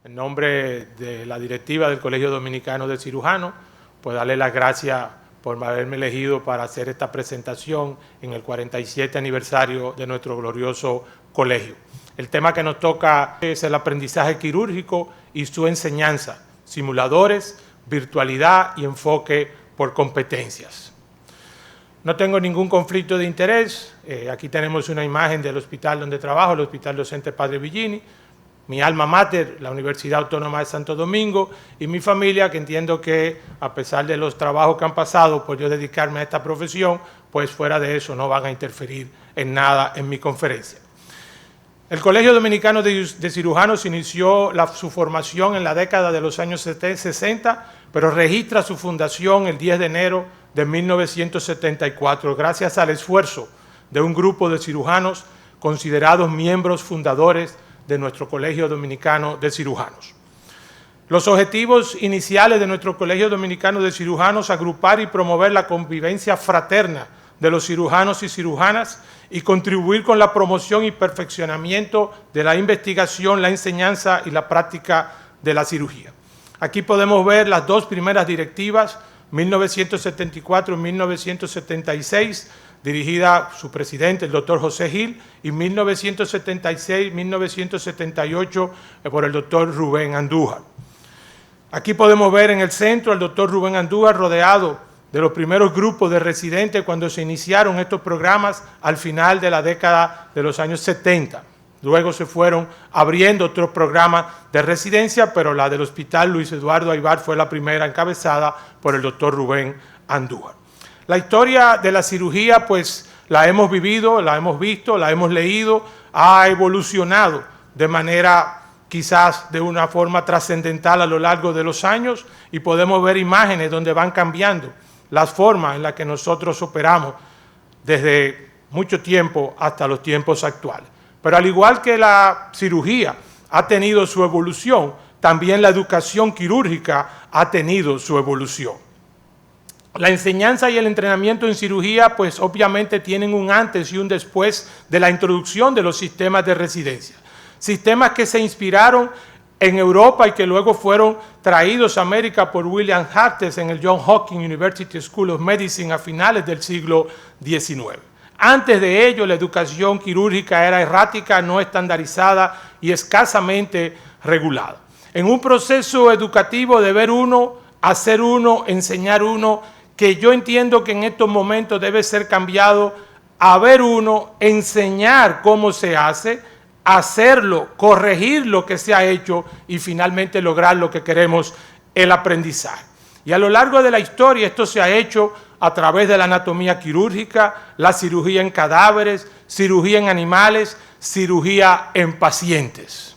En nombre de la directiva del Colegio Dominicano de Cirujanos, pues darle las gracias por haberme elegido para hacer esta presentación en el 47 aniversario de nuestro glorioso colegio. El tema que nos toca es el aprendizaje quirúrgico y su enseñanza, simuladores, virtualidad y enfoque por competencias. No tengo ningún conflicto de interés. Aquí tenemos una imagen del hospital donde trabajo, el Hospital Docente Padre Villini, mi alma mater, la Universidad Autónoma de Santo Domingo, y mi familia, que entiendo que a pesar de los trabajos que han pasado por yo dedicarme a esta profesión, pues fuera de eso no van a interferir en nada en mi conferencia. El Colegio Dominicano de Cirujanos inició su formación en la década de los años 60, pero registra su fundación el 10 de enero de 1974, gracias al esfuerzo de un grupo de cirujanos considerados miembros fundadores de nuestro Colegio Dominicano de Cirujanos. Los objetivos iniciales de nuestro Colegio Dominicano de Cirujanos: agrupar y promover la convivencia fraterna de los cirujanos y cirujanas y contribuir con la promoción y perfeccionamiento de la investigación, la enseñanza y la práctica de la cirugía. Aquí podemos ver las dos primeras directivas, 1974 y 1976, dirigida su presidente, el doctor José Gil, y 1976-1978 por el doctor Rubén Andújar. Aquí podemos ver en el centro al doctor Rubén Andújar rodeado de los primeros grupos de residentes cuando se iniciaron estos programas al final de la década de los años 70. Luego se fueron abriendo otros programas de residencia, pero la del Hospital Luis Eduardo Aybar fue la primera, encabezada por el doctor Rubén Andújar. La historia de la cirugía, pues la hemos vivido, la hemos visto, la hemos leído, ha evolucionado de manera quizás de una forma trascendental a lo largo de los años, y podemos ver imágenes donde van cambiando las formas en las que nosotros operamos desde mucho tiempo hasta los tiempos actuales. Pero al igual que la cirugía ha tenido su evolución, también la educación quirúrgica ha tenido su evolución. La enseñanza y el entrenamiento en cirugía, pues obviamente tienen un antes y un después de la introducción de los sistemas de residencia. Sistemas que se inspiraron en Europa y que luego fueron traídos a América por William Hartes en el Johns Hopkins University School of Medicine a finales del siglo XIX. Antes de ello, la educación quirúrgica era errática, no estandarizada y escasamente regulada. En un proceso educativo de ver uno, hacer uno, enseñar uno, que yo entiendo que en estos momentos debe ser cambiado a ver uno, enseñar cómo se hace, hacerlo, corregir lo que se ha hecho y finalmente lograr lo que queremos, el aprendizaje. Y a lo largo de la historia esto se ha hecho a través de la anatomía quirúrgica, la cirugía en cadáveres, cirugía en animales, cirugía en pacientes.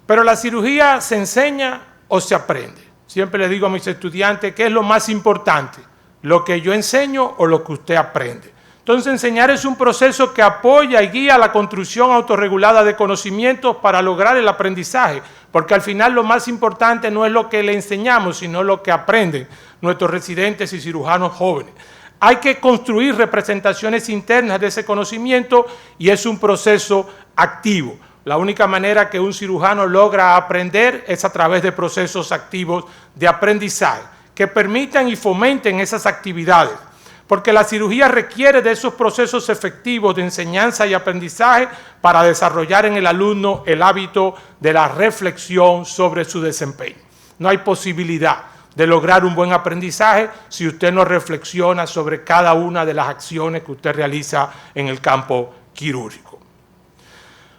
Pero la cirugía se enseña o se aprende. Siempre les digo a mis estudiantes, ¿qué es lo más importante? ¿Lo que yo enseño o lo que usted aprende? Entonces, enseñar es un proceso que apoya y guía la construcción autorregulada de conocimientos para lograr el aprendizaje, porque al final lo más importante no es lo que le enseñamos, sino lo que aprenden nuestros residentes y cirujanos jóvenes. Hay que construir representaciones internas de ese conocimiento y es un proceso activo. La única manera que un cirujano logra aprender es a través de procesos activos de aprendizaje que permitan y fomenten esas actividades, porque la cirugía requiere de esos procesos efectivos de enseñanza y aprendizaje para desarrollar en el alumno el hábito de la reflexión sobre su desempeño. No hay posibilidad de lograr un buen aprendizaje si usted no reflexiona sobre cada una de las acciones que usted realiza en el campo quirúrgico.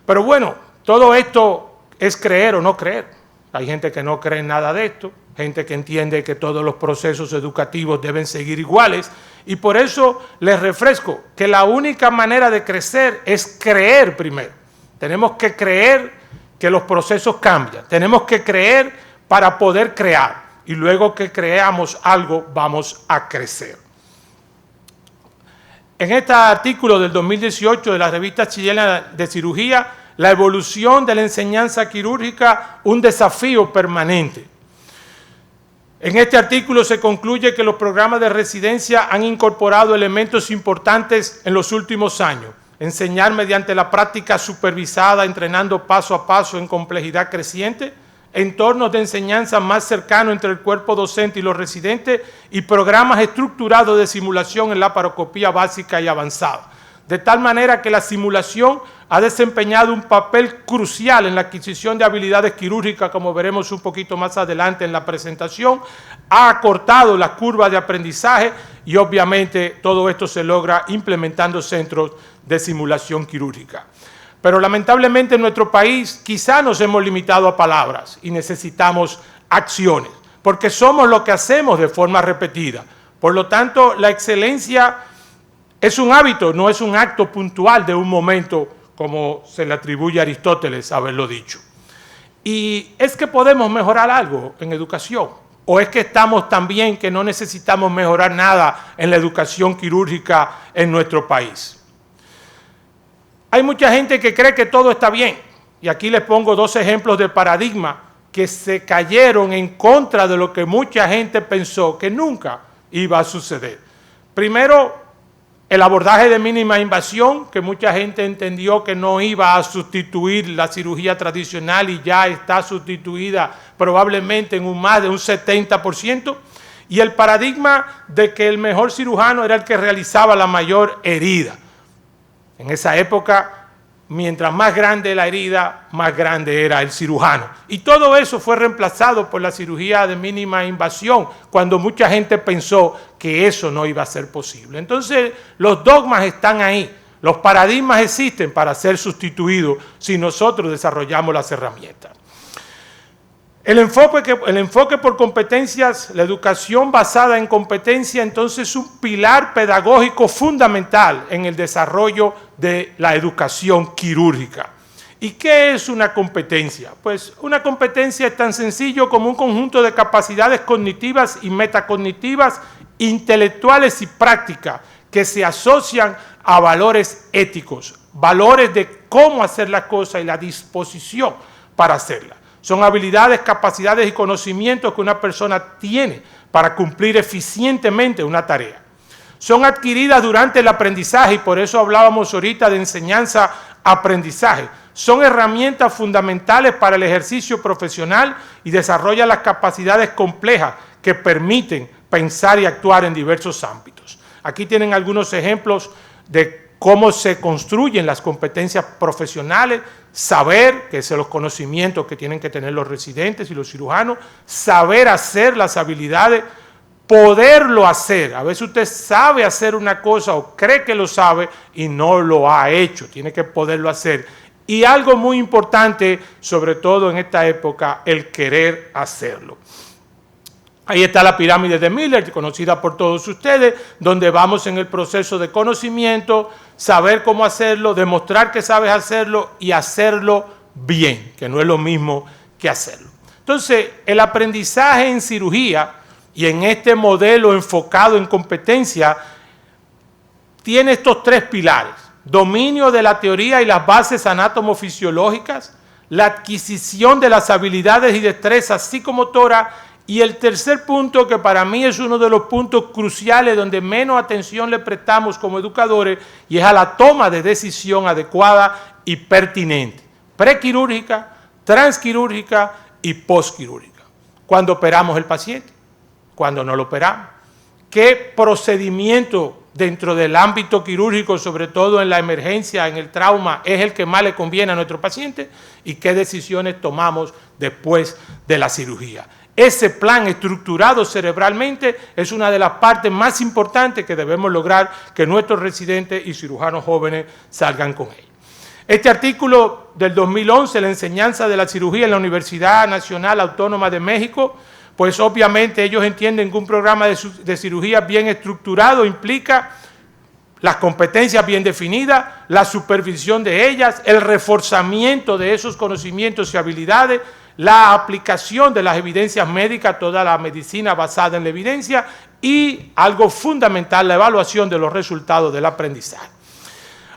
Pero bueno, todo esto es creer o no creer. Hay gente que no cree en nada de esto, gente que entiende que todos los procesos educativos deben seguir iguales, y por eso les refresco que la única manera de crecer es creer primero. Tenemos que creer que los procesos cambian, tenemos que creer para poder crear, y luego que creamos algo vamos a crecer. En este artículo del 2018 de la revista chilena de cirugía, la evolución de la enseñanza quirúrgica, un desafío permanente. En este artículo se concluye que los programas de residencia han incorporado elementos importantes en los últimos años. Enseñar mediante la práctica supervisada, entrenando paso a paso en complejidad creciente, entornos de enseñanza más cercanos entre el cuerpo docente y los residentes y programas estructurados de simulación en laparoscopía básica y avanzada. De tal manera que la simulación ha desempeñado un papel crucial en la adquisición de habilidades quirúrgicas, como veremos un poquito más adelante en la presentación, ha acortado las curvas de aprendizaje y obviamente todo esto se logra implementando centros de simulación quirúrgica. Pero lamentablemente en nuestro país quizá nos hemos limitado a palabras y necesitamos acciones, porque somos lo que hacemos de forma repetida. Por lo tanto, la excelencia es un hábito, no es un acto puntual de un momento, como se le atribuye a Aristóteles haberlo dicho. Y es que podemos mejorar algo en educación, o es que estamos tan bien que no necesitamos mejorar nada en la educación quirúrgica en nuestro país. Hay mucha gente que cree que todo está bien, y aquí les pongo dos ejemplos de paradigma que se cayeron en contra de lo que mucha gente pensó que nunca iba a suceder. Primero, el abordaje de mínima invasión, que mucha gente entendió que no iba a sustituir la cirugía tradicional y ya está sustituida probablemente en más de un 70%, y el paradigma de que el mejor cirujano era el que realizaba la mayor herida. En esa época, mientras más grande la herida, más grande era el cirujano. Y todo eso fue reemplazado por la cirugía de mínima invasión, cuando mucha gente pensó que eso no iba a ser posible. Entonces, los dogmas están ahí, los paradigmas existen para ser sustituidos si nosotros desarrollamos las herramientas. El enfoque por competencias, la educación basada en competencia, entonces es un pilar pedagógico fundamental en el desarrollo de la educación quirúrgica. ¿Y qué es una competencia? Pues una competencia es tan sencillo como un conjunto de capacidades cognitivas y metacognitivas, intelectuales y prácticas que se asocian a valores éticos, valores de cómo hacer las cosas y la disposición para hacerlas. Son habilidades, capacidades y conocimientos que una persona tiene para cumplir eficientemente una tarea. Son adquiridas durante el aprendizaje y por eso hablábamos ahorita de enseñanza-aprendizaje. Son herramientas fundamentales para el ejercicio profesional y desarrollan las capacidades complejas que permiten pensar y actuar en diversos ámbitos. Aquí tienen algunos ejemplos de cómo se construyen las competencias profesionales, saber, que son los conocimientos que tienen que tener los residentes y los cirujanos, saber hacer las habilidades, poderlo hacer. A veces usted sabe hacer una cosa o cree que lo sabe y no lo ha hecho, tiene que poderlo hacer. Y algo muy importante, sobre todo en esta época, el querer hacerlo. Ahí está la pirámide de Miller, conocida por todos ustedes, donde vamos en el proceso de conocimiento, saber cómo hacerlo, demostrar que sabes hacerlo y hacerlo bien, que no es lo mismo que hacerlo. Entonces, el aprendizaje en cirugía y en este modelo enfocado en competencia tiene estos tres pilares: dominio de la teoría y las bases anatomofisiológicas, la adquisición de las habilidades y destrezas psicomotoras, y el tercer punto, que para mí es uno de los puntos cruciales donde menos atención le prestamos como educadores, y es a la toma de decisión adecuada y pertinente, prequirúrgica, transquirúrgica y postquirúrgica. Cuando operamos el paciente, cuando no lo operamos, qué procedimiento dentro del ámbito quirúrgico, sobre todo en la emergencia, en el trauma, es el que más le conviene a nuestro paciente, y qué decisiones tomamos después de la cirugía. Ese plan estructurado cerebralmente es una de las partes más importantes que debemos lograr que nuestros residentes y cirujanos jóvenes salgan con él. Este artículo del 2011, la enseñanza de la cirugía en la Universidad Nacional Autónoma de México, pues obviamente ellos entienden que un programa de cirugía bien estructurado implica las competencias bien definidas, la supervisión de ellas, el reforzamiento de esos conocimientos y habilidades, la aplicación de las evidencias médicas, toda la medicina basada en la evidencia, y algo fundamental, la evaluación de los resultados del aprendizaje.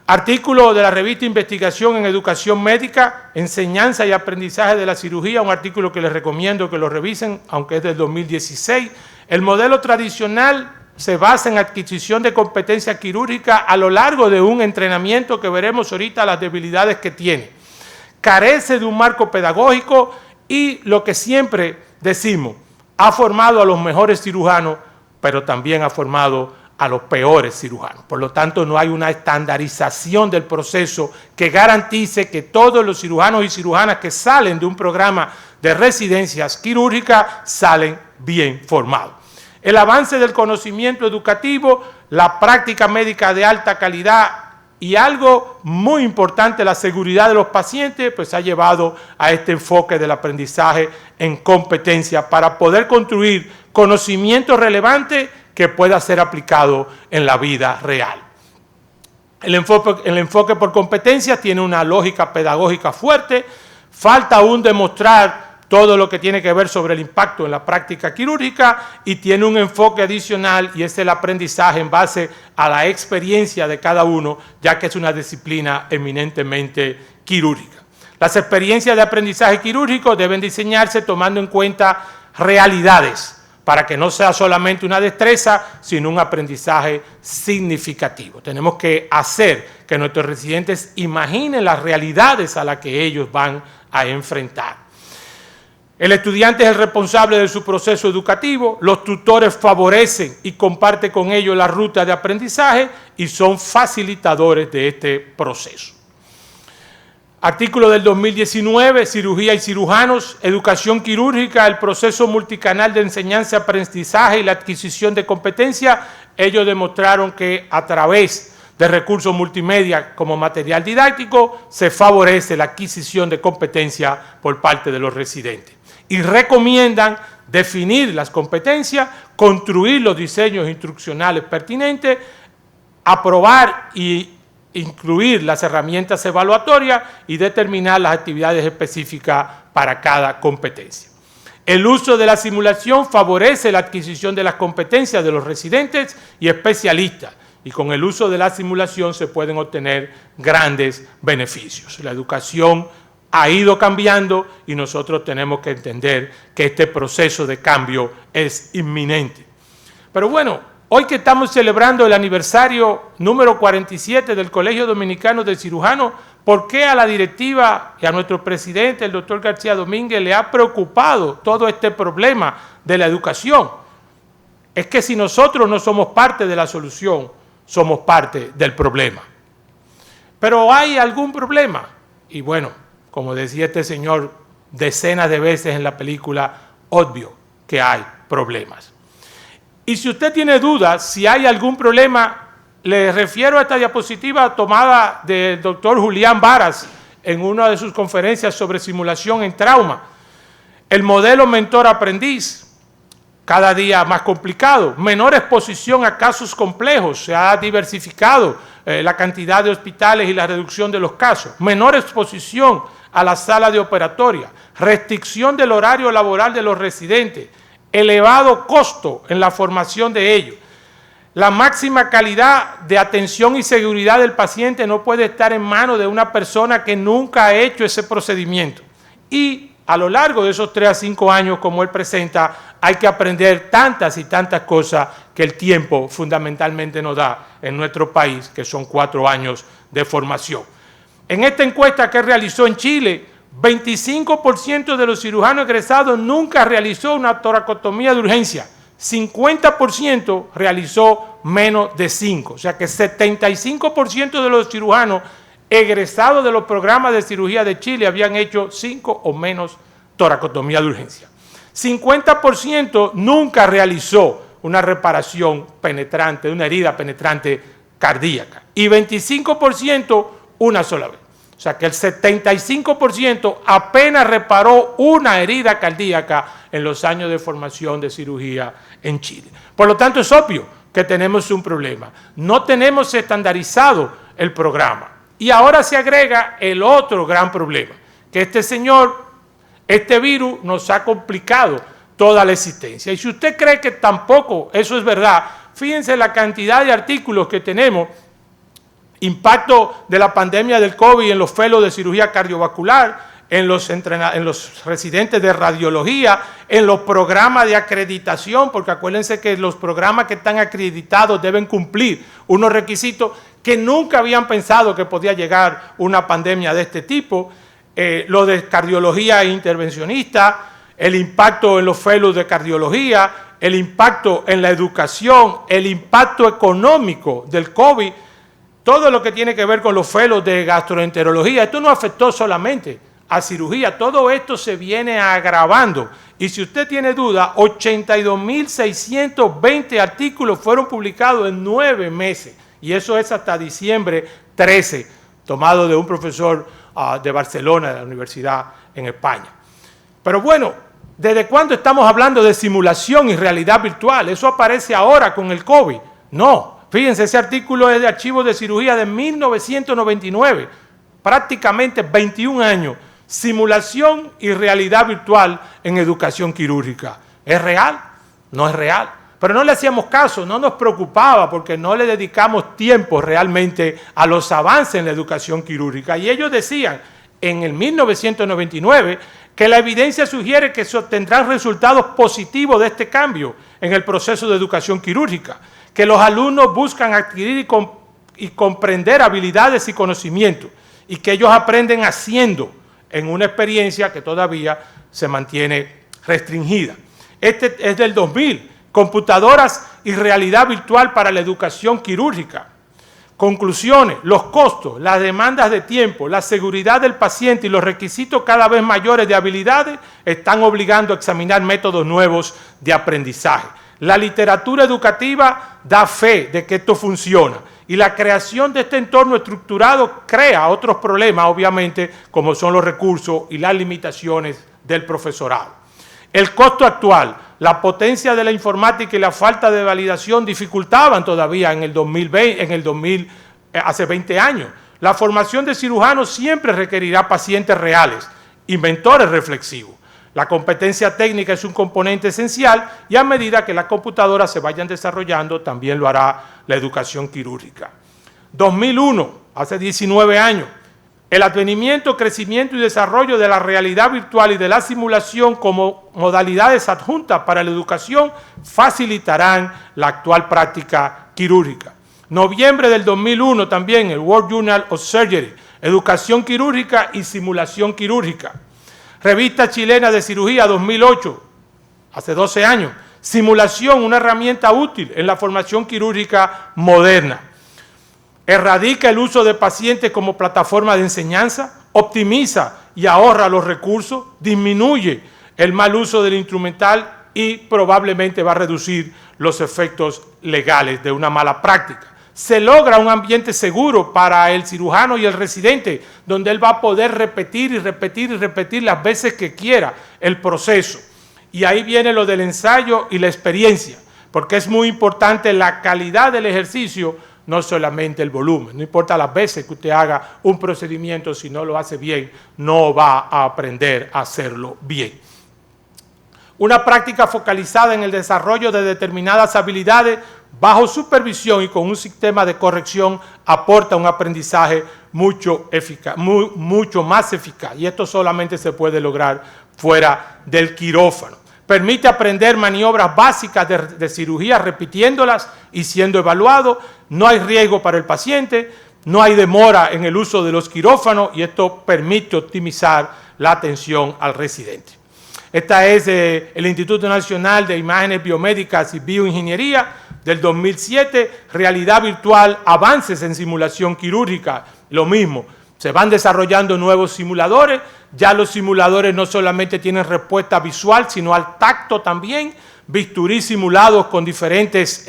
Artículo de la revista Investigación en Educación Médica, Enseñanza y Aprendizaje de la Cirugía, un artículo que les recomiendo que lo revisen, aunque es del 2016. El modelo tradicional se basa en adquisición de competencia quirúrgica a lo largo de un entrenamiento que veremos ahorita las debilidades que tiene. Carece de un marco pedagógico Y lo que siempre decimos, ha formado a los mejores cirujanos, pero también ha formado a los peores cirujanos. Por lo tanto, no hay una estandarización del proceso que garantice que todos los cirujanos y cirujanas que salen de un programa de residencias quirúrgicas salen bien formados. El avance del conocimiento educativo, la práctica médica de alta calidad y algo muy importante, la seguridad de los pacientes, pues ha llevado a este enfoque del aprendizaje en competencia para poder construir conocimiento relevante que pueda ser aplicado en la vida real. El enfoque por competencias tiene una lógica pedagógica fuerte, falta aún demostrar todo lo que tiene que ver sobre el impacto en la práctica quirúrgica y tiene un enfoque adicional y es el aprendizaje en base a la experiencia de cada uno, ya que es una disciplina eminentemente quirúrgica. Las experiencias de aprendizaje quirúrgico deben diseñarse tomando en cuenta realidades para que no sea solamente una destreza, sino un aprendizaje significativo. Tenemos que hacer que nuestros residentes imaginen las realidades a las que ellos van a enfrentar. El estudiante es el responsable de su proceso educativo, los tutores favorecen y comparten con ellos la ruta de aprendizaje y son facilitadores de este proceso. Artículo del 2019, cirugía y cirujanos, educación quirúrgica, el proceso multicanal de enseñanza, aprendizaje y la adquisición de competencia. Ellos demostraron que a través de recursos multimedia como material didáctico se favorece la adquisición de competencia por parte de los residentes. Y recomiendan definir las competencias, construir los diseños instruccionales pertinentes, aprobar y incluir las herramientas evaluatorias y determinar las actividades específicas para cada competencia. El uso de la simulación favorece la adquisición de las competencias de los residentes y especialistas, y con el uso de la simulación se pueden obtener grandes beneficios. La educación ha ido cambiando y nosotros tenemos que entender que este proceso de cambio es inminente. Pero bueno, hoy que estamos celebrando el aniversario número 47 del Colegio Dominicano de Cirujanos, ¿por qué a la directiva y a nuestro presidente, el doctor García Domínguez, le ha preocupado todo este problema de la educación? Es que si nosotros no somos parte de la solución, somos parte del problema. Pero ¿hay algún problema? Y bueno, como decía este señor decenas de veces en la película, obvio que hay problemas. Y si usted tiene dudas si hay algún problema, le refiero a esta diapositiva tomada del doctor Julián Varas en una de sus conferencias sobre simulación en trauma. El modelo mentor-aprendiz, cada día más complicado, menor exposición a casos complejos, se ha diversificado la cantidad de hospitales y la reducción de los casos, menor exposición a la sala de operatoria, restricción del horario laboral de los residentes, elevado costo en la formación de ellos. La máxima calidad de atención y seguridad del paciente no puede estar en manos de una persona que nunca ha hecho ese procedimiento. Y a lo largo de esos 3 a 5 años, como él presenta, hay que aprender tantas y tantas cosas que el tiempo fundamentalmente nos da en nuestro país, que son 4 años de formación. En esta encuesta que realizó en Chile, 25% de los cirujanos egresados nunca realizó una toracotomía de urgencia, 50% realizó menos de 5, o sea que 75% de los cirujanos egresados de los programas de cirugía de Chile habían hecho 5 o menos toracotomía de urgencia. 50% nunca realizó una reparación penetrante, una herida penetrante cardíaca y 25% una sola vez. O sea que el 75% apenas reparó una herida cardíaca en los años de formación de cirugía en Chile. Por lo tanto, es obvio que tenemos un problema. No tenemos estandarizado el programa. Y ahora se agrega el otro gran problema, que este virus nos ha complicado toda la existencia. Y si usted cree que tampoco eso es verdad, fíjense la cantidad de artículos que tenemos. Impacto de la pandemia del COVID en los fellows de cirugía cardiovascular, en los residentes de radiología, en los programas de acreditación, porque acuérdense que los programas que están acreditados deben cumplir unos requisitos que nunca habían pensado que podía llegar una pandemia de este tipo, lo de cardiología intervencionista, el impacto en los fellows de cardiología, el impacto en la educación, el impacto económico del COVID, todo lo que tiene que ver con los fellows de gastroenterología. Esto no afectó solamente a cirugía, todo esto se viene agravando. Y si usted tiene duda, 82.620 artículos fueron publicados en 9 meses. Y eso es hasta diciembre 13, tomado de un profesor de Barcelona, de la universidad en España. Pero bueno, ¿desde cuándo estamos hablando de simulación y realidad virtual? ¿Eso aparece ahora con el COVID? No. Fíjense, ese artículo es de Archivos de Cirugía de 1999, prácticamente 21 años. Simulación y realidad virtual en educación quirúrgica. ¿Es real? No es real. Pero no le hacíamos caso, no nos preocupaba porque no le dedicamos tiempo realmente a los avances en la educación quirúrgica. Y ellos decían en el 1999 que la evidencia sugiere que se obtendrán resultados positivos de este cambio en el proceso de educación quirúrgica, que los alumnos buscan adquirir y comprender habilidades y conocimientos y que ellos aprenden haciendo en una experiencia que todavía se mantiene restringida. Este es del 2000, computadoras y realidad virtual para la educación quirúrgica. Conclusiones, los costos, las demandas de tiempo, la seguridad del paciente y los requisitos cada vez mayores de habilidades están obligando a examinar métodos nuevos de aprendizaje. La literatura educativa da fe de que esto funciona y la creación de este entorno estructurado crea otros problemas, obviamente, como son los recursos y las limitaciones del profesorado. El costo actual, la potencia de la informática y la falta de validación dificultaban todavía en el 2020, hace 20 años. La formación de cirujanos siempre requerirá pacientes reales y mentores reflexivos. La competencia técnica es un componente esencial y a medida que las computadoras se vayan desarrollando, también lo hará la educación quirúrgica. 2001, hace 19 años, el advenimiento, crecimiento y desarrollo de la realidad virtual y de la simulación como modalidades adjuntas para la educación facilitarán la actual práctica quirúrgica. Noviembre del 2001 también, el World Journal of Surgery, educación quirúrgica y simulación quirúrgica. Revista Chilena de Cirugía 2008, hace 12 años, simulación, una herramienta útil en la formación quirúrgica moderna. Erradica el uso de pacientes como plataforma de enseñanza, optimiza y ahorra los recursos, disminuye el mal uso del instrumental y probablemente va a reducir los efectos legales de una mala práctica. Se logra un ambiente seguro para el cirujano y el residente, donde él va a poder repetir y repetir y repetir las veces que quiera el proceso. Y ahí viene lo del ensayo y la experiencia, porque es muy importante la calidad del ejercicio, no solamente el volumen. No importa las veces que usted haga un procedimiento, si no lo hace bien, no va a aprender a hacerlo bien. Una práctica focalizada en el desarrollo de determinadas habilidades bajo supervisión y con un sistema de corrección aporta un aprendizaje mucho más eficaz. Y esto solamente se puede lograr fuera del quirófano. Permite aprender maniobras básicas de cirugía repitiéndolas y siendo evaluado. No hay riesgo para el paciente, no hay demora en el uso de los quirófanos y esto permite optimizar la atención al residente. Esta es el Instituto Nacional de Imágenes Biomédicas y Bioingeniería del 2007, realidad virtual, avances en simulación quirúrgica, lo mismo. Se van desarrollando nuevos simuladores, ya los simuladores no solamente tienen respuesta visual, sino al tacto también, bisturí simulados con diferentes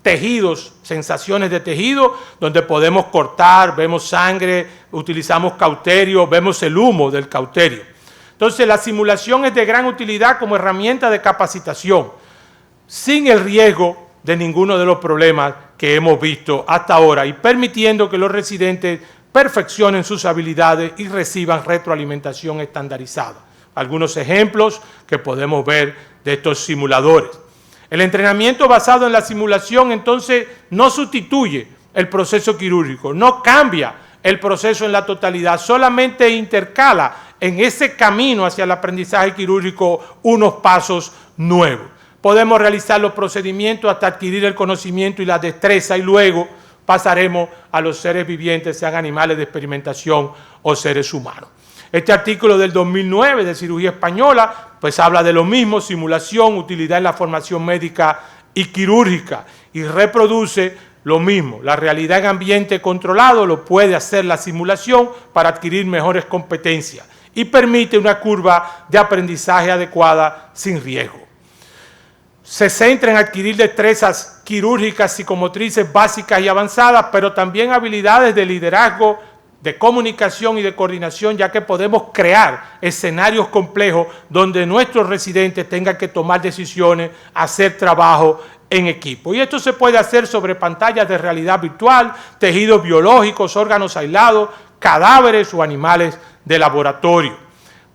tejidos, sensaciones de tejido, donde podemos cortar, vemos sangre, utilizamos cauterio, vemos el humo del cauterio. Entonces, la simulación es de gran utilidad como herramienta de capacitación, sin el riesgo de ninguno de los problemas que hemos visto hasta ahora y permitiendo que los residentes perfeccionen sus habilidades y reciban retroalimentación estandarizada. Algunos ejemplos que podemos ver de estos simuladores. El entrenamiento basado en la simulación, entonces, no sustituye el proceso quirúrgico, no cambia el proceso en la totalidad, solamente intercala en ese camino hacia el aprendizaje quirúrgico unos pasos nuevos. Podemos realizar los procedimientos hasta adquirir el conocimiento y la destreza y luego pasaremos a los seres vivientes, sean animales de experimentación o seres humanos. Este artículo del 2009 de Cirugía Española, pues habla de lo mismo, simulación, utilidad en la formación médica y quirúrgica, y reproduce lo mismo. La realidad en ambiente controlado lo puede hacer la simulación para adquirir mejores competencias y permite una curva de aprendizaje adecuada sin riesgo. Se centra en adquirir destrezas quirúrgicas, psicomotrices básicas y avanzadas, pero también habilidades de liderazgo, de comunicación y de coordinación, ya que podemos crear escenarios complejos donde nuestros residentes tengan que tomar decisiones, hacer trabajo en equipo. Y esto se puede hacer sobre pantallas de realidad virtual, tejidos biológicos, órganos aislados, cadáveres o animales de laboratorio.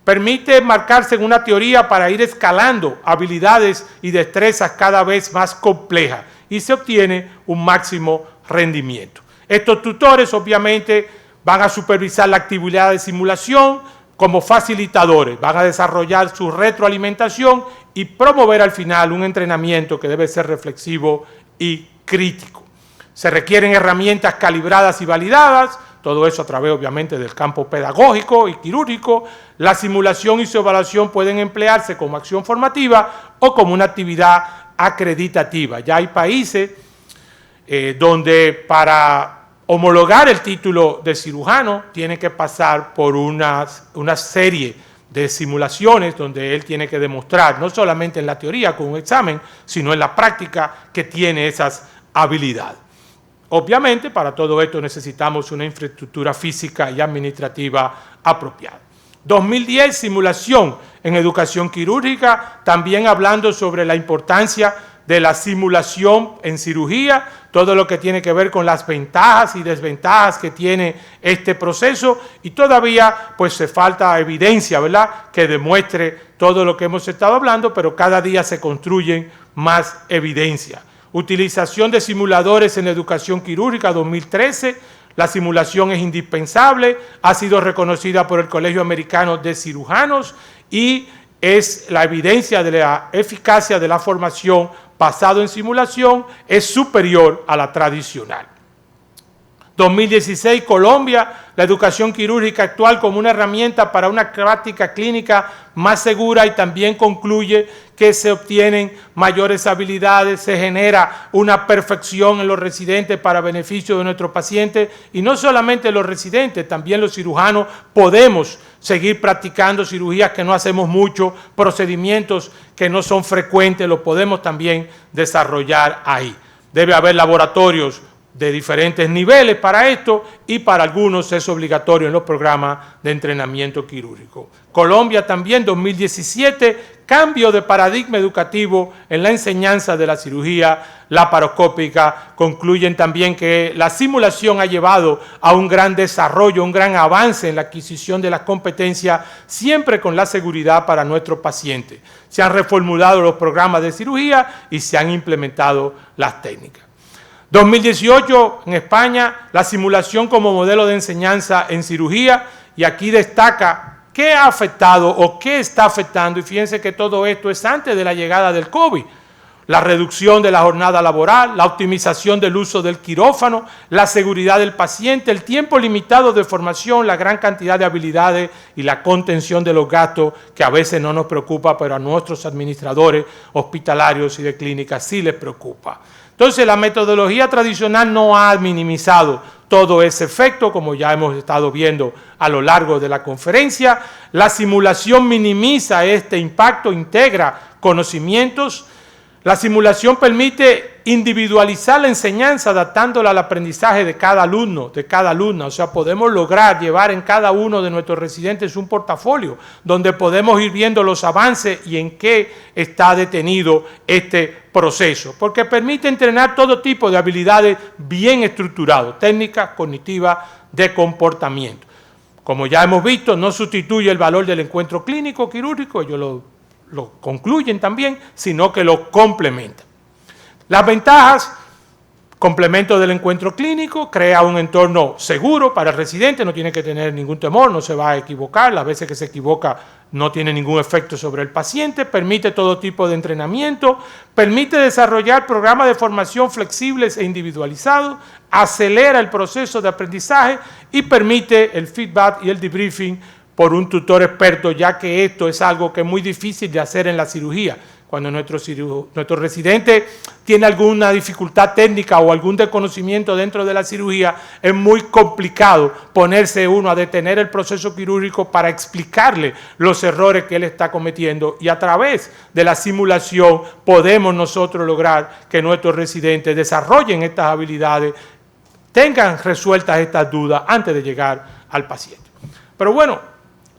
Permite marcarse en una teoría para ir escalando habilidades y destrezas cada vez más complejas y se obtiene un máximo rendimiento. Estos tutores obviamente van a supervisar la actividad de simulación como facilitadores, van a desarrollar su retroalimentación y promover al final un entrenamiento que debe ser reflexivo y crítico. Se requieren herramientas calibradas y validadas, todo eso a través obviamente del campo pedagógico y quirúrgico. La simulación y su evaluación pueden emplearse como acción formativa o como una actividad acreditativa. Ya hay países donde para homologar el título de cirujano tiene que pasar por una serie de simulaciones donde él tiene que demostrar, no solamente en la teoría con un examen, sino en la práctica que tiene esas habilidades. Obviamente, para todo esto necesitamos una infraestructura física y administrativa apropiada. 2010, simulación en educación quirúrgica, también hablando sobre la importancia de la simulación en cirugía, todo lo que tiene que ver con las ventajas y desventajas que tiene este proceso, y todavía pues se falta evidencia, ¿verdad?, que demuestre todo lo que hemos estado hablando, pero cada día se construyen más evidencia. Utilización de simuladores en educación quirúrgica 2013, la simulación es indispensable, ha sido reconocida por el Colegio Americano de Cirujanos y es la evidencia de la eficacia de la formación basado en simulación es superior a la tradicional. 2016, Colombia, la educación quirúrgica actual como una herramienta para una práctica clínica más segura, y también concluye que se obtienen mayores habilidades, se genera una perfección en los residentes para beneficio de nuestros pacientes, y no solamente los residentes, también los cirujanos podemos seguir practicando cirugías que no hacemos mucho, procedimientos que no son frecuentes, los podemos también desarrollar ahí. Debe haber laboratorios de diferentes niveles para esto, y para algunos es obligatorio en los programas de entrenamiento quirúrgico. Colombia también, 2017, cambio de paradigma educativo en la enseñanza de la cirugía laparoscópica. Concluyen también que la simulación ha llevado a un gran desarrollo, un gran avance en la adquisición de las competencias, siempre con la seguridad para nuestros pacientes. Se han reformulado los programas de cirugía y se han implementado las técnicas. 2018, en España, la simulación como modelo de enseñanza en cirugía, y aquí destaca qué ha afectado o qué está afectando, y fíjense que todo esto es antes de la llegada del COVID. La reducción de la jornada laboral, la optimización del uso del quirófano, la seguridad del paciente, el tiempo limitado de formación, la gran cantidad de habilidades y la contención de los gastos, que a veces no nos preocupa, pero a nuestros administradores hospitalarios y de clínicas sí les preocupa. Entonces, la metodología tradicional no ha minimizado todo ese efecto, como ya hemos estado viendo a lo largo de la conferencia. La simulación minimiza este impacto, integra conocimientos. La simulación permite individualizar la enseñanza, adaptándola al aprendizaje de cada alumno, de cada alumna. O sea, podemos lograr llevar en cada uno de nuestros residentes un portafolio donde podemos ir viendo los avances y en qué está detenido este proceso, porque permite entrenar todo tipo de habilidades bien estructuradas, técnicas, cognitivas, de comportamiento. Como ya hemos visto, no sustituye el valor del encuentro clínico quirúrgico, ellos lo concluyen también, sino que lo complementan. Las ventajas: complemento del encuentro clínico, crea un entorno seguro para el residente, no tiene que tener ningún temor, no se va a equivocar, las veces que se equivoca no tiene ningún efecto sobre el paciente, permite todo tipo de entrenamiento, permite desarrollar programas de formación flexibles e individualizados, acelera el proceso de aprendizaje y permite el feedback y el debriefing por un tutor experto, ya que esto es algo que es muy difícil de hacer en la cirugía. Cuando nuestro residente tiene alguna dificultad técnica o algún desconocimiento dentro de la cirugía, es muy complicado ponerse uno a detener el proceso quirúrgico para explicarle los errores que él está cometiendo, y a través de la simulación podemos nosotros lograr que nuestros residentes desarrollen estas habilidades, tengan resueltas estas dudas antes de llegar al paciente. Pero bueno,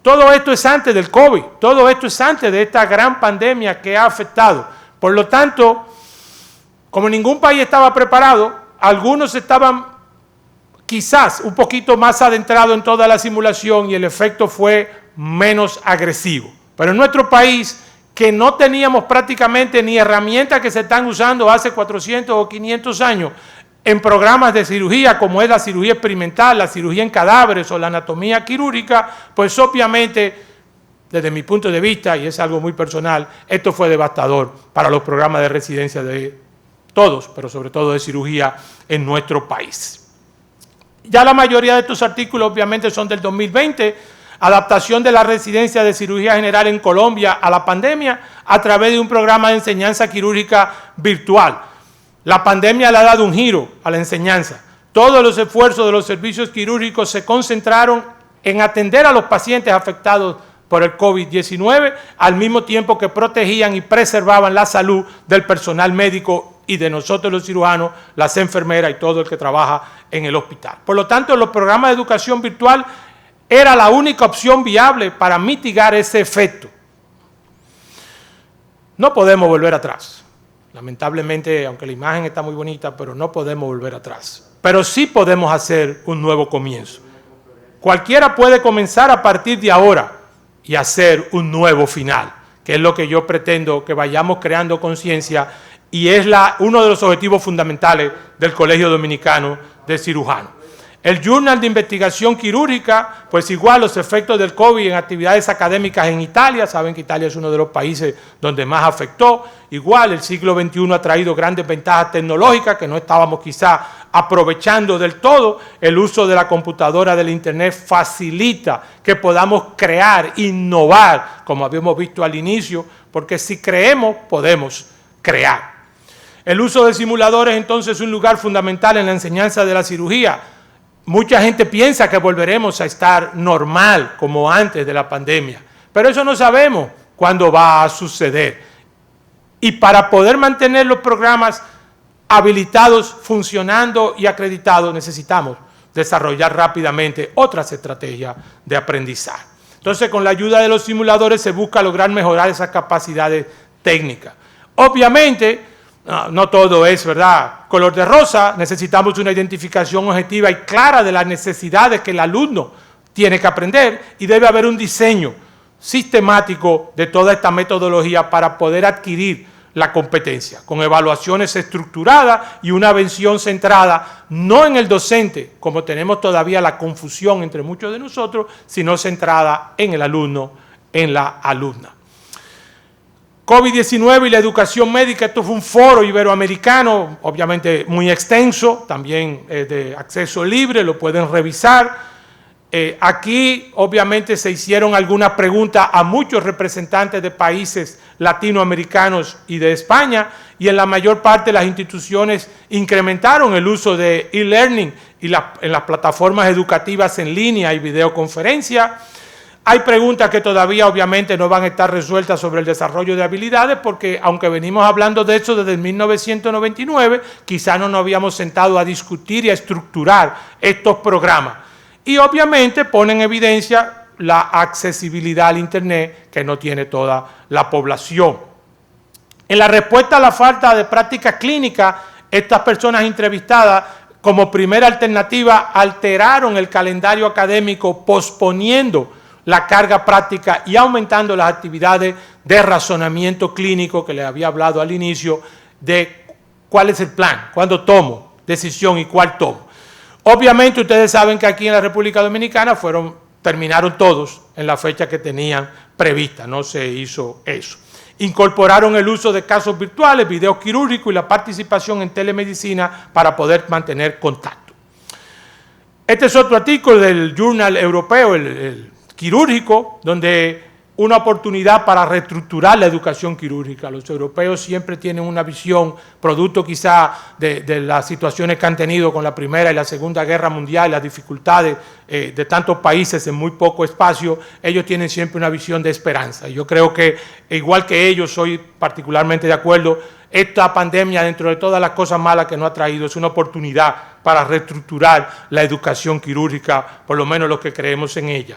todo esto es antes del COVID, todo esto es antes de esta gran pandemia que ha afectado. Por lo tanto, como ningún país estaba preparado, algunos estaban quizás un poquito más adentrados en toda la simulación y el efecto fue menos agresivo. Pero en nuestro país, que no teníamos prácticamente ni herramientas que se están usando hace 400 o 500 años, en programas de cirugía como es la cirugía experimental, la cirugía en cadáveres o la anatomía quirúrgica, pues obviamente, desde mi punto de vista, y es algo muy personal, esto fue devastador para los programas de residencia de todos, pero sobre todo de cirugía en nuestro país. Ya la mayoría de estos artículos obviamente son del 2020, adaptación de la residencia de cirugía general en Colombia a la pandemia a través de un programa de enseñanza quirúrgica virtual. La pandemia le ha dado un giro a la enseñanza. Todos los esfuerzos de los servicios quirúrgicos se concentraron en atender a los pacientes afectados por el COVID-19, al mismo tiempo que protegían y preservaban la salud del personal médico y de nosotros los cirujanos, las enfermeras y todo el que trabaja en el hospital. Por lo tanto, los programas de educación virtual era la única opción viable para mitigar ese efecto. No podemos volver atrás. Lamentablemente, aunque la imagen está muy bonita, pero no podemos volver atrás. Pero sí podemos hacer un nuevo comienzo. Cualquiera puede comenzar a partir de ahora y hacer un nuevo final, que es lo que yo pretendo que vayamos creando conciencia, y es uno de los objetivos fundamentales del Colegio Dominicano de Cirujanos. El Journal de Investigación Quirúrgica, pues igual los efectos del COVID en actividades académicas en Italia, saben que Italia es uno de los países donde más afectó, igual el siglo XXI ha traído grandes ventajas tecnológicas que no estábamos quizá aprovechando del todo. El uso de la computadora, del internet, facilita que podamos crear, innovar, como habíamos visto al inicio, porque si creemos, podemos crear. El uso de simuladores entonces es un lugar fundamental en la enseñanza de la cirugía. Mucha gente piensa que volveremos a estar normal como antes de la pandemia, pero eso no sabemos cuándo va a suceder. Y para poder mantener los programas habilitados, funcionando y acreditados, necesitamos desarrollar rápidamente otras estrategias de aprendizaje. Entonces, con la ayuda de los simuladores se busca lograr mejorar esas capacidades técnicas. Obviamente, no todo es, ¿verdad?, color de rosa. Necesitamos una identificación objetiva y clara de las necesidades que el alumno tiene que aprender, y debe haber un diseño sistemático de toda esta metodología para poder adquirir la competencia, con evaluaciones estructuradas y una visión centrada no en el docente, como tenemos todavía la confusión entre muchos de nosotros, sino centrada en el alumno, en la alumna. COVID-19 y la educación médica, esto fue un foro iberoamericano, obviamente muy extenso, también de acceso libre, lo pueden revisar. Aquí obviamente se hicieron algunas preguntas a muchos representantes de países latinoamericanos y de España, y en la mayor parte las instituciones incrementaron el uso de e-learning y en las plataformas educativas en línea y videoconferencia. Hay preguntas que todavía obviamente no van a estar resueltas sobre el desarrollo de habilidades, porque aunque venimos hablando de eso desde 1999, quizá no nos habíamos sentado a discutir y a estructurar estos programas. Y obviamente pone en evidencia la accesibilidad al Internet que no tiene toda la población. En la respuesta a la falta de práctica clínica, estas personas entrevistadas, como primera alternativa, alteraron el calendario académico, posponiendo la carga práctica y aumentando las actividades de razonamiento clínico que les había hablado al inicio, de cuál es el plan, cuándo tomo decisión y cuál tomo. Obviamente ustedes saben que aquí en la República Dominicana terminaron todos en la fecha que tenían prevista, no se hizo eso. Incorporaron el uso de casos virtuales, videos quirúrgicos y la participación en telemedicina para poder mantener contacto. Este es otro artículo del Journal Europeo, el quirúrgico, donde una oportunidad para reestructurar la educación quirúrgica. Los europeos siempre tienen una visión, producto quizá de las situaciones que han tenido con la Primera y la Segunda Guerra Mundial, las dificultades de tantos países en muy poco espacio. Ellos tienen siempre una visión de esperanza. Yo creo que, igual que ellos, soy particularmente de acuerdo, esta pandemia, dentro de todas las cosas malas que nos ha traído, es una oportunidad para reestructurar la educación quirúrgica, por lo menos los que creemos en ella.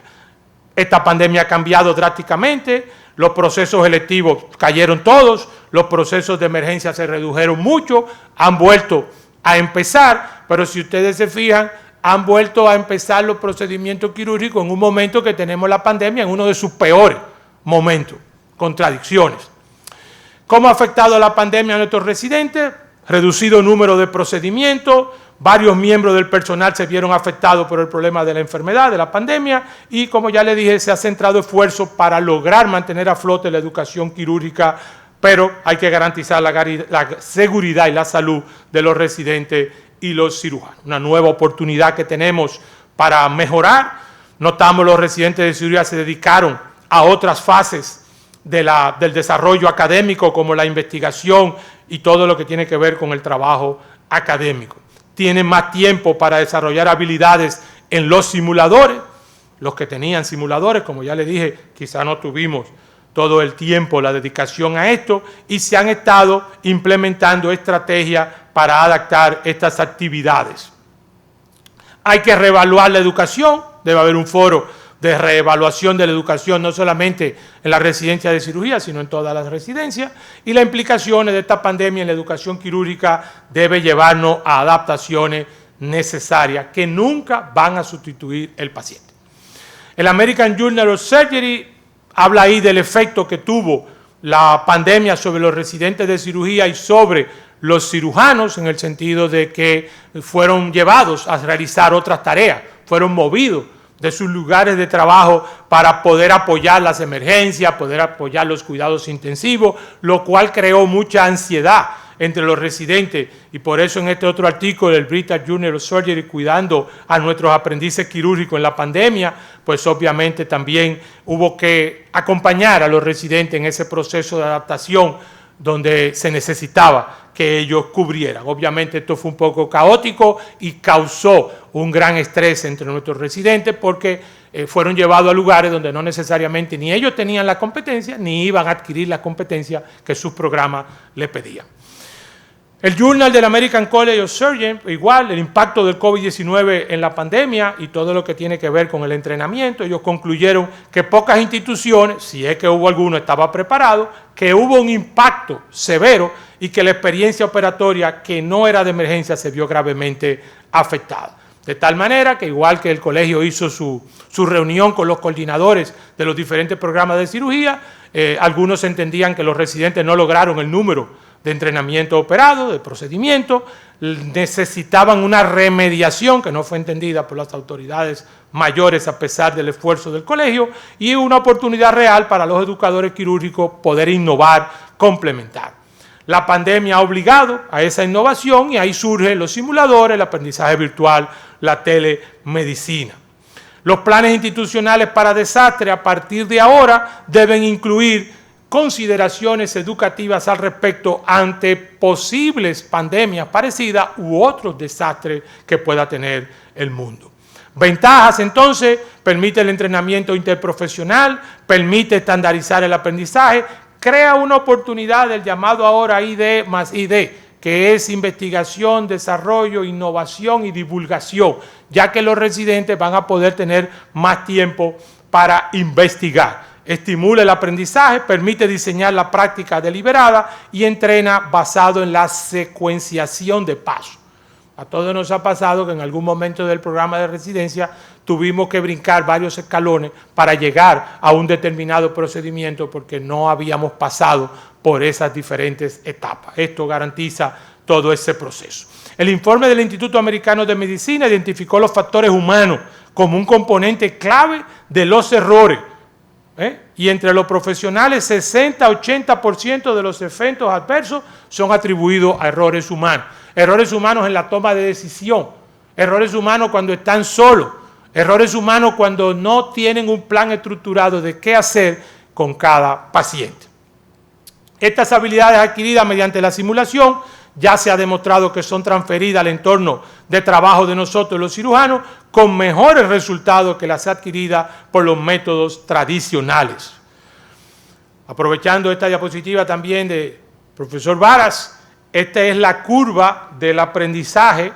Esta pandemia ha cambiado drásticamente, los procesos electivos cayeron todos, los procesos de emergencia se redujeron mucho, han vuelto a empezar, pero si ustedes se fijan, han vuelto a empezar los procedimientos quirúrgicos en un momento que tenemos la pandemia, en uno de sus peores momentos, contradicciones. ¿Cómo ha afectado la pandemia a nuestros residentes? Reducido número de procedimientos, varios miembros del personal se vieron afectados por el problema de la enfermedad, de la pandemia, y como ya le dije, se ha centrado esfuerzo para lograr mantener a flote la educación quirúrgica, pero hay que garantizar la seguridad y la salud de los residentes y los cirujanos. Una nueva oportunidad que tenemos para mejorar. Notamos los residentes de cirugía se dedicaron a otras fases del desarrollo académico, como la investigación y todo lo que tiene que ver con el trabajo académico. Tienen más tiempo para desarrollar habilidades en los simuladores. Los que tenían simuladores, como ya les dije, quizá no tuvimos todo el tiempo, la dedicación a esto, y se han estado implementando estrategias para adaptar estas actividades. Hay que reevaluar la educación, debe haber un foro de reevaluación de la educación, no solamente en la residencia de cirugía, sino en todas las residencias, y las implicaciones de esta pandemia en la educación quirúrgica debe llevarnos a adaptaciones necesarias que nunca van a sustituir el paciente. El American Journal of Surgery habla ahí del efecto que tuvo la pandemia sobre los residentes de cirugía y sobre los cirujanos, en el sentido de que fueron llevados a realizar otras tareas, fueron movidos de sus lugares de trabajo para poder apoyar las emergencias, poder apoyar los cuidados intensivos, lo cual creó mucha ansiedad entre los residentes, y por eso en este otro artículo del British Journal of Surgery, cuidando a nuestros aprendices quirúrgicos en la pandemia, pues obviamente también hubo que acompañar a los residentes en ese proceso de adaptación donde se necesitaba que ellos cubrieran. Obviamente esto fue un poco caótico y causó un gran estrés entre nuestros residentes, porque fueron llevados a lugares donde no necesariamente ni ellos tenían la competencia ni iban a adquirir la competencia que sus programas les pedían. El Journal del American College of Surgeons, igual, el impacto del COVID-19 en la pandemia y todo lo que tiene que ver con el entrenamiento. Ellos concluyeron que pocas instituciones, si es que hubo alguno, estaba preparado, que hubo un impacto severo y que la experiencia operatoria, que no era de emergencia, se vio gravemente afectada. De tal manera que, igual que el colegio hizo su reunión con los coordinadores de los diferentes programas de cirugía, algunos entendían que los residentes no lograron el número de entrenamiento operado, de procedimiento, necesitaban una remediación que no fue entendida por las autoridades mayores a pesar del esfuerzo del colegio, y una oportunidad real para los educadores quirúrgicos poder innovar, complementar. La pandemia ha obligado a esa innovación y ahí surgen los simuladores, el aprendizaje virtual, la telemedicina. Los planes institucionales para desastre a partir de ahora deben incluir consideraciones educativas al respecto ante posibles pandemias parecidas u otros desastres que pueda tener el mundo. Ventajas, entonces: permite el entrenamiento interprofesional, permite estandarizar el aprendizaje, crea una oportunidad del llamado ahora ID más ID, que es investigación, desarrollo, innovación y divulgación, ya que los residentes van a poder tener más tiempo para investigar. Estimula el aprendizaje, permite diseñar la práctica deliberada y entrena basado en la secuenciación de pasos. A todos nos ha pasado que en algún momento del programa de residencia tuvimos que brincar varios escalones para llegar a un determinado procedimiento porque no habíamos pasado por esas diferentes etapas. Esto garantiza todo ese proceso. El informe del Instituto Americano de Medicina identificó los factores humanos como un componente clave de los errores. Y entre los profesionales, 60-80% de los efectos adversos son atribuidos a errores humanos. Errores humanos en la toma de decisión, errores humanos cuando están solos, Errores humanos cuando no tienen un plan estructurado de qué hacer con cada paciente. Estas habilidades adquiridas mediante la simulación ya se ha demostrado que son transferidas al entorno de trabajo de nosotros los cirujanos con mejores resultados que las adquiridas por los métodos tradicionales. Aprovechando esta diapositiva también de profesor Varas, esta es la curva del aprendizaje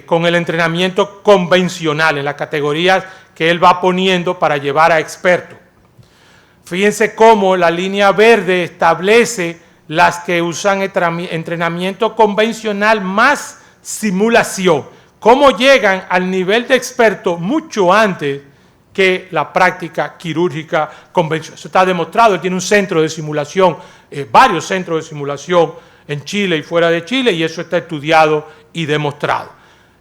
con el entrenamiento convencional en las categorías que él va poniendo para llevar a expertos. Fíjense cómo la línea verde establece las que usan entrenamiento convencional más simulación, cómo llegan al nivel de experto mucho antes que la práctica quirúrgica convencional. Eso está demostrado. Él tiene un centro de simulación, varios centros de simulación en Chile y fuera de Chile, y eso está estudiado y demostrado.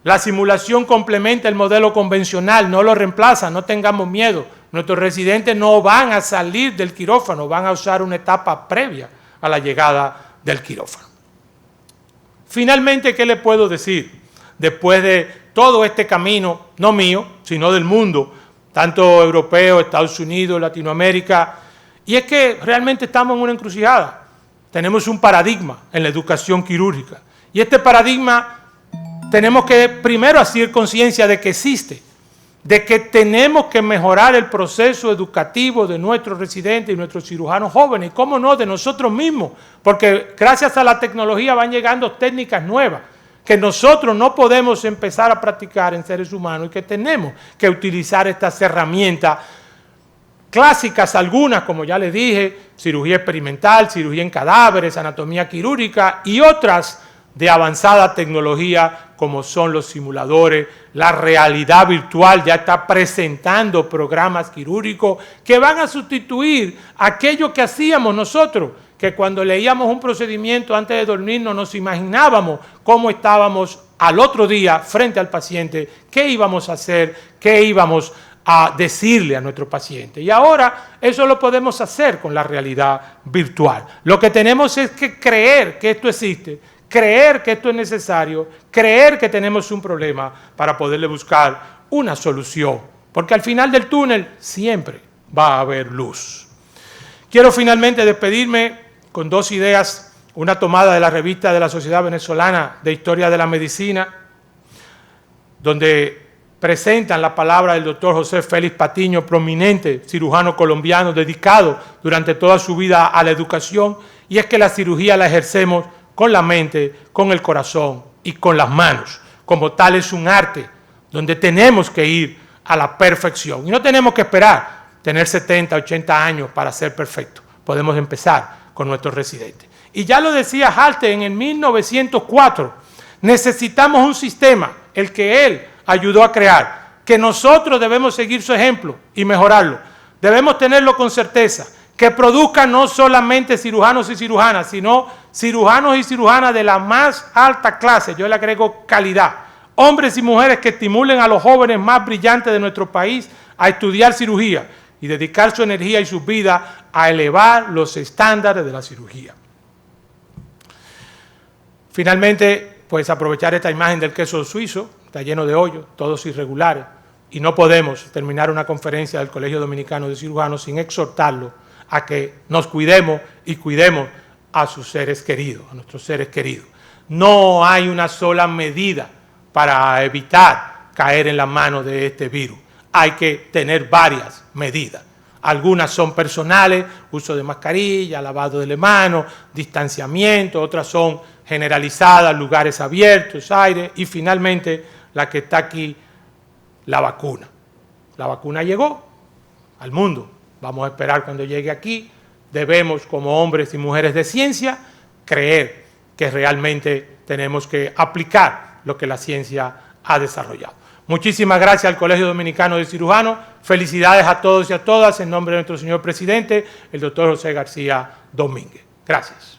La simulación complementa el modelo convencional, no lo reemplaza, no tengamos miedo. Nuestros residentes no van a salir del quirófano, van a usar una etapa previa a la llegada del quirófano. Finalmente, ¿qué le puedo decir? Después de todo este camino, no mío, sino del mundo, tanto europeo, Estados Unidos, Latinoamérica, y es que realmente estamos en una encrucijada. Tenemos un paradigma en la educación quirúrgica, y este paradigma tenemos que primero hacer conciencia de que existe, de que tenemos que mejorar el proceso educativo de nuestros residentes y nuestros cirujanos jóvenes, y cómo no, de nosotros mismos, porque gracias a la tecnología van llegando técnicas nuevas que nosotros no podemos empezar a practicar en seres humanos y que tenemos que utilizar estas herramientas clásicas, algunas, como ya les dije, cirugía experimental, cirugía en cadáveres, anatomía quirúrgica, y otras de avanzada tecnología como son los simuladores. La realidad virtual ya está presentando programas quirúrgicos que van a sustituir aquello que hacíamos nosotros, que cuando leíamos un procedimiento antes de dormir no nos imaginábamos cómo estábamos al otro día frente al paciente, qué íbamos a hacer, qué íbamos a decirle a nuestro paciente. Y ahora eso lo podemos hacer con la realidad virtual. Lo que tenemos es que creer que esto existe, creer que esto es necesario, creer que tenemos un problema para poderle buscar una solución, porque al final del túnel siempre va a haber luz. Quiero finalmente despedirme con dos ideas, una tomada de la revista de la Sociedad Venezolana de Historia de la Medicina, donde presentan la palabra del doctor José Félix Patiño, prominente cirujano colombiano dedicado durante toda su vida a la educación, y es que la cirugía la ejercemos con la mente, con el corazón y con las manos. Como tal, es un arte donde tenemos que ir a la perfección. Y no tenemos que esperar tener 70, 80 años para ser perfectos. Podemos empezar con nuestros residentes. Y ya lo decía Halsted en 1904, necesitamos un sistema, el que él ayudó a crear, que nosotros debemos seguir su ejemplo y mejorarlo. Debemos tenerlo con certeza, que produzca no solamente cirujanos y cirujanas, sino cirujanos y cirujanas de la más alta clase, yo le agrego calidad, hombres y mujeres que estimulen a los jóvenes más brillantes de nuestro país a estudiar cirugía y dedicar su energía y su vida a elevar los estándares de la cirugía. Finalmente, pues aprovechar esta imagen del queso suizo, está lleno de hoyos, todos irregulares, y no podemos terminar una conferencia del Colegio Dominicano de Cirujanos sin exhortarlo a que nos cuidemos y cuidemos a sus seres queridos, a nuestros seres queridos. No hay una sola medida para evitar caer en las manos de este virus. Hay que tener varias medidas. Algunas son personales, uso de mascarilla, lavado de las manos, distanciamiento, otras son generalizadas, lugares abiertos, aire, y finalmente la que está aquí, la vacuna. La vacuna llegó al mundo. Vamos a esperar cuando llegue aquí. Debemos, como hombres y mujeres de ciencia, creer que realmente tenemos que aplicar lo que la ciencia ha desarrollado. Muchísimas gracias al Colegio Dominicano de Cirujanos. Felicidades a todos y a todas en nombre de nuestro señor presidente, el doctor José García Domínguez. Gracias.